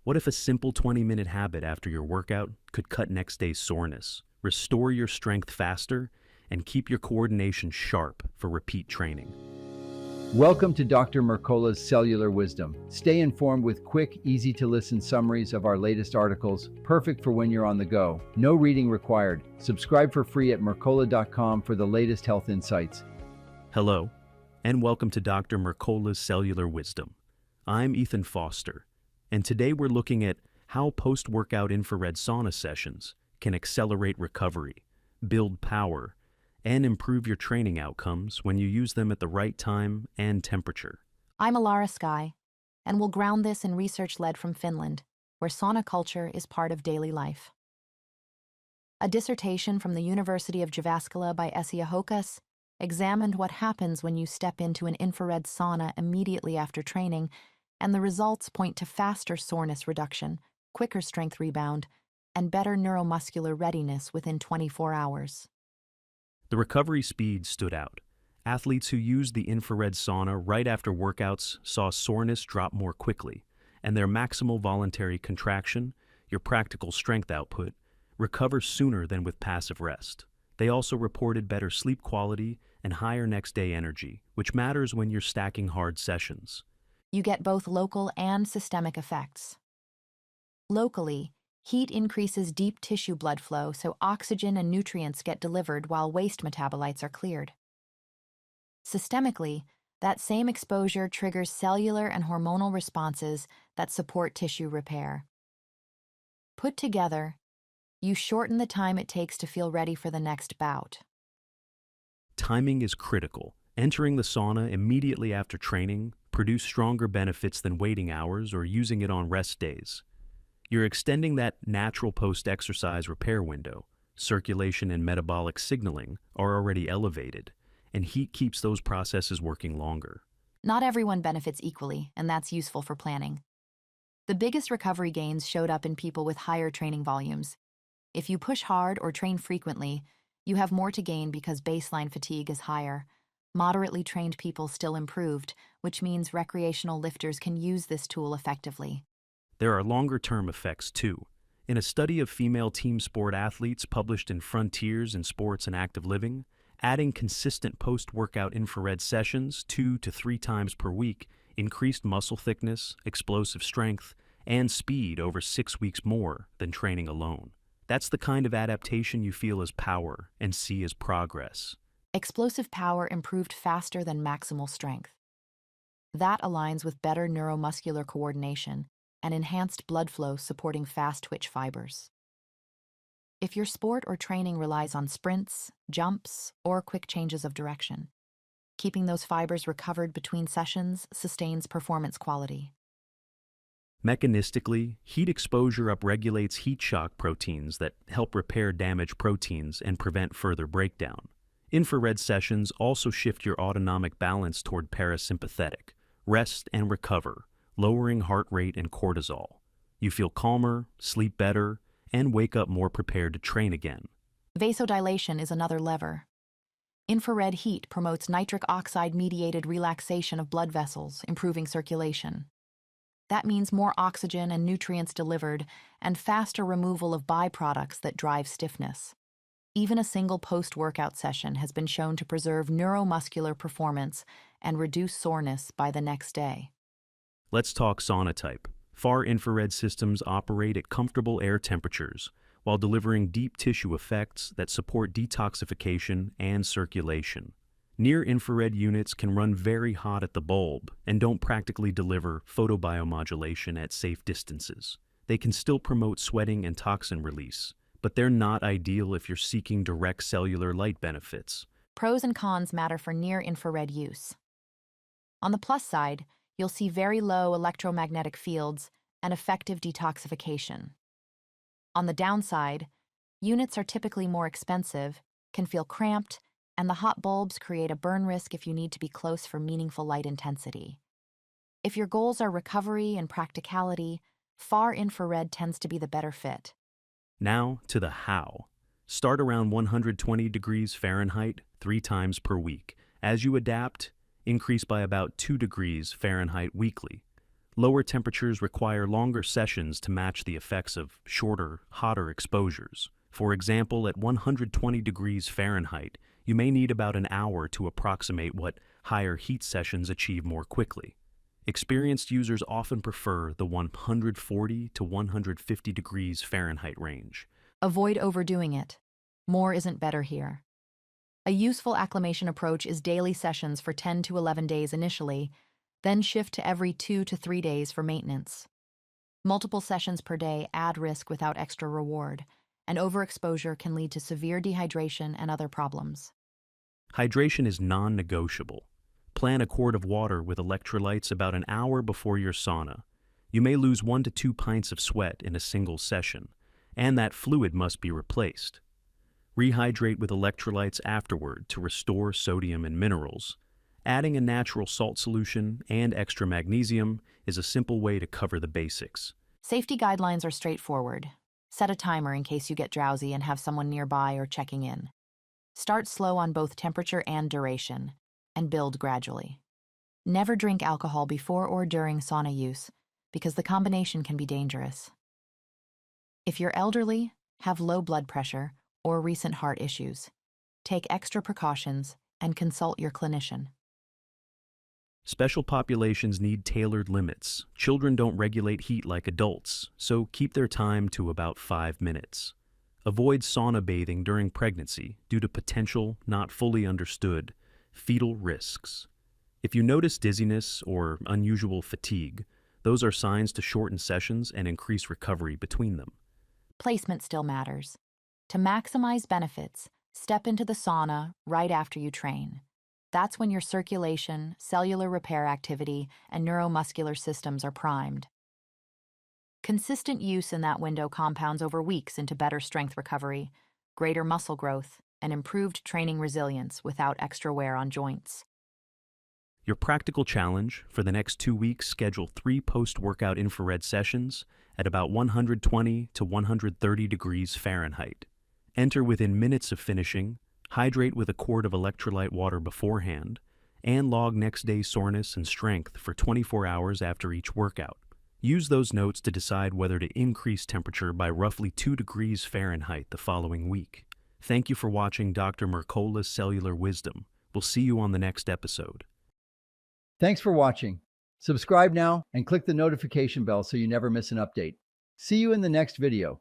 What if a simple 20-minute habit after your workout could cut next day's soreness, restore your strength faster, and keep your coordination sharp for repeat training? Welcome to Dr. Mercola's Cellular Wisdom. Stay informed with quick, easy-to-listen summaries of our latest articles, perfect for when you're on the go. No reading required. Subscribe for free at mercola.com for the latest health insights. Hello, and welcome to Dr. Mercola's Cellular Wisdom. I'm Ethan Foster, and today we're looking at how post-workout infrared sauna sessions can accelerate recovery, build power, and improve your training outcomes when you use them at the right time and temperature. I'm Alara Sky, and we'll ground this in research led from Finland, where sauna culture is part of daily life. A dissertation from the University of Jyväskylä by Esa Hokas examined what happens when you step into an infrared sauna immediately after training, and the results point to faster soreness reduction, quicker strength rebound, and better neuromuscular readiness within 24 hours. The recovery speed stood out. Athletes who used the infrared sauna right after workouts saw soreness drop more quickly, and their maximal voluntary contraction, your practical strength output, recover sooner than with passive rest. They also reported better sleep quality and higher next-day energy, which matters when you're stacking hard sessions. You get both local and systemic effects. Locally, heat increases deep tissue blood flow so oxygen and nutrients get delivered while waste metabolites are cleared. Systemically, that same exposure triggers cellular and hormonal responses that support tissue repair. Put together, you shorten the time it takes to feel ready for the next bout. Timing is critical. Entering the sauna immediately after training produces stronger benefits than waiting hours or using it on rest days. You're extending that natural post-exercise repair window. Circulation and metabolic signaling are already elevated, and heat keeps those processes working longer. Not everyone benefits equally, and that's useful for planning. The biggest recovery gains showed up in people with higher training volumes. If you push hard or train frequently, you have more to gain because baseline fatigue is higher. Moderately trained people still improved, which means recreational lifters can use this tool effectively. There are longer-term effects, too. In a study of female team sport athletes published in Frontiers in Sports and Active Living, adding consistent post-workout infrared sessions 2 to 3 times per week increased muscle thickness, explosive strength, and speed over 6 weeks more than training alone. That's the kind of adaptation you feel as power and see as progress. Explosive power improved faster than maximal strength. That aligns with better neuromuscular coordination and enhanced blood flow supporting fast twitch fibers. If your sport or training relies on sprints, jumps, or quick changes of direction, keeping those fibers recovered between sessions sustains performance quality. Mechanistically, heat exposure upregulates heat shock proteins that help repair damaged proteins and prevent further breakdown. Infrared sessions also shift your autonomic balance toward parasympathetic, rest and recover, lowering heart rate and cortisol. You feel calmer, sleep better, and wake up more prepared to train again. Vasodilation is another lever. Infrared heat promotes nitric oxide-mediated relaxation of blood vessels, improving circulation. That means more oxygen and nutrients delivered and faster removal of byproducts that drive stiffness. Even a single post-workout session has been shown to preserve neuromuscular performance and reduce soreness by the next day. Let's talk sauna type. Far infrared systems operate at comfortable air temperatures while delivering deep tissue effects that support detoxification and circulation. Near-infrared units can run very hot at the bulb and don't practically deliver photobiomodulation at safe distances. They can still promote sweating and toxin release, but they're not ideal if you're seeking direct cellular light benefits. Pros and cons matter for near-infrared use. On the plus side, you'll see very low electromagnetic fields and effective detoxification. On the downside, units are typically more expensive, can feel cramped, and the hot bulbs create a burn risk if you need to be close for meaningful light intensity. If your goals are recovery and practicality, far infrared tends to be the better fit. Now to the how. Start around 120 degrees Fahrenheit 3 times per week. As you adapt, increase by about 2 degrees Fahrenheit weekly. Lower temperatures require longer sessions to match the effects of shorter, hotter exposures. For example, at 120 degrees Fahrenheit, you may need about an hour to approximate what higher heat sessions achieve more quickly. Experienced users often prefer the 140 to 150 degrees Fahrenheit range. Avoid overdoing it. More isn't better here. A useful acclimation approach is daily sessions for 10 to 11 days initially, then shift to every 2 to 3 days for maintenance. Multiple sessions per day add risk without extra reward, and overexposure can lead to severe dehydration and other problems. Hydration is non-negotiable. Plan a quart of water with electrolytes about an hour before your sauna. You may lose 1 to 2 pints of sweat in a single session, and that fluid must be replaced. Rehydrate with electrolytes afterward to restore sodium and minerals. Adding a natural salt solution and extra magnesium is a simple way to cover the basics. Safety guidelines are straightforward. Set a timer in case you get drowsy and have someone nearby or checking in. Start slow on both temperature and duration, and build gradually. Never drink alcohol before or during sauna use, because the combination can be dangerous. If you're elderly, have low blood pressure, or recent heart issues, take extra precautions and consult your clinician. Special populations need tailored limits. Children don't regulate heat like adults, so keep their time to about 5 minutes. Avoid sauna bathing during pregnancy due to potential, not fully understood, fetal risks. If you notice dizziness or unusual fatigue, those are signs to shorten sessions and increase recovery between them. Placement still matters. To maximize benefits, step into the sauna right after you train. That's when your circulation, cellular repair activity, and neuromuscular systems are primed. Consistent use in that window compounds over weeks into better strength recovery, greater muscle growth, and improved training resilience without extra wear on joints. Your practical challenge: for the next 2 weeks, schedule 3 post-workout infrared sessions at about 120 to 130 degrees Fahrenheit. Enter within minutes of finishing, hydrate with a quart of electrolyte water beforehand, and log next day's soreness and strength for 24 hours after each workout. Use those notes to decide whether to increase temperature by roughly 2 degrees Fahrenheit the following week. Thank you for watching Dr. Mercola's Cellular Wisdom. We'll see you on the next episode. Thanks for watching. Subscribe now and click the notification bell so you never miss an update. See you in the next video.